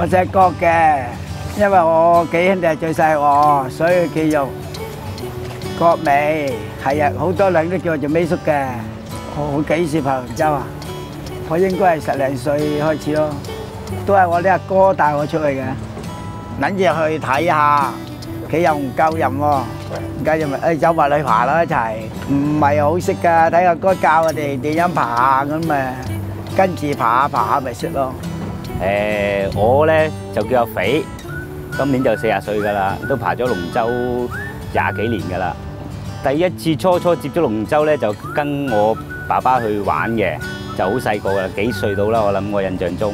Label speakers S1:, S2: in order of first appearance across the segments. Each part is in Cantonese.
S1: 我姓郭嘅，因為我幾兄弟最細我，所以叫做郭美。係啊，好多人都叫我做美叔嘅。我幾時爬龍舟啊？我應該係10零歲開始咯，都係我啲阿哥帶我出去嘅。諗住去睇下，屋企又唔夠人喎，而家就咪走埋去爬啦一齊。唔係好識㗎，睇阿哥教我哋點樣爬咁咪跟住爬下爬下咪識咯。
S2: 我咧就叫阿肥，今年就40歲㗎啦，都爬咗龍舟20幾年㗎啦。第一次初接咗龍舟咧，就跟我爸爸去玩嘅，就好細個㗎，幾歲到啦？我諗我印象中。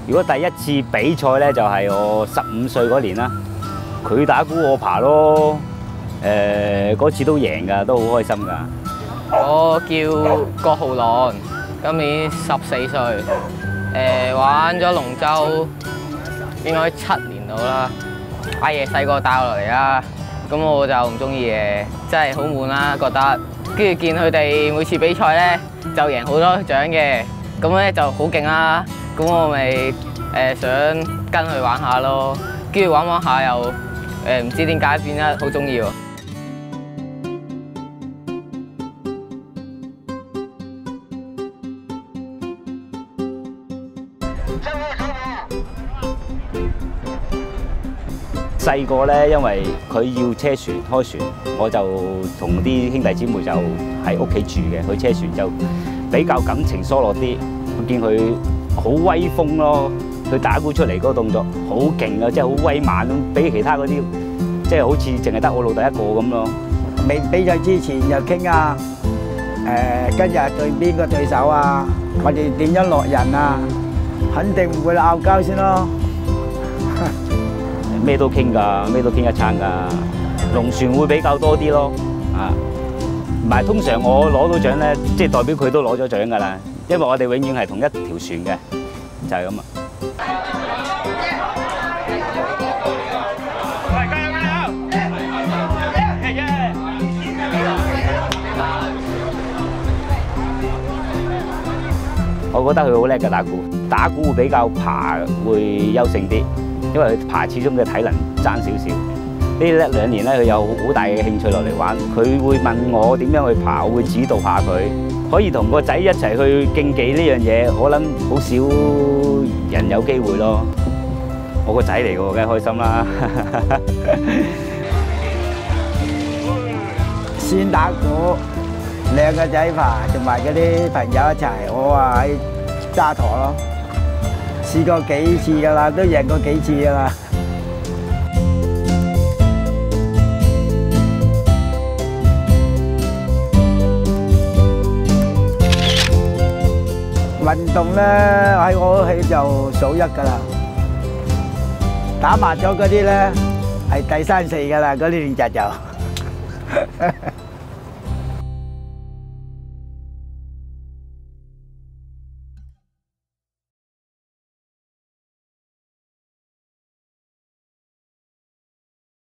S2: 如果第一次比賽咧，就係我15歲嗰年啦。佢打鼓我爬咯，嗰次都贏㗎，都好開心㗎。
S3: 我叫郭浩朗，今年14歲。玩咗龍舟應該7年到啦。阿爺細個帶我落嚟啦，咁我就唔中意嘅，真係好悶啦覺得。跟住見佢哋每次比賽咧就贏好多獎嘅，咁咧就好勁啦。咁我咪想跟佢玩下咯，跟住玩下又唔知點解變得好中意喎。
S2: 細個咧，因為佢要車船開船，我就同啲兄弟姊妹就喺屋企住嘅。佢車船就比較感情疏落啲，我見佢好威風咯。佢打鼓出嚟嗰個動作好勁啊，即係好威猛咁，比其他嗰啲即係好似淨係得我老豆一個咁咯。
S1: 未比賽之前就傾啊，今日對邊個對手啊？我哋點樣落人啊？肯定唔會拗交先咯。
S2: 咩都傾㗎，咩都傾一餐㗎。龍船會比較多啲咯，啊，唔係通常我攞到獎咧，即係代表佢都攞咗獎㗎啦。因為我哋永遠係同一條船嘅，就係咁啊。我覺得佢好叻嘅打鼓會比較爬會優勝啲。因為佢爬始終嘅體能爭少少，呢1-2年咧佢有好大嘅興趣落嚟玩，佢會問我點樣去爬，我會指導下佢，可以同個仔一齊去競技呢樣嘢，我諗好少人有機會咯。我個仔嚟㗎，梗係開心啦。
S1: 先打鼓，2個仔爬，同埋嗰啲朋友一齊，我話喺揸舵咯。試過幾次㗎啦，都贏過幾次㗎啦。運動咧喺我屋企就數1㗎啦。打麻雀嗰啲咧係第3、4㗎啦，嗰啲練習就。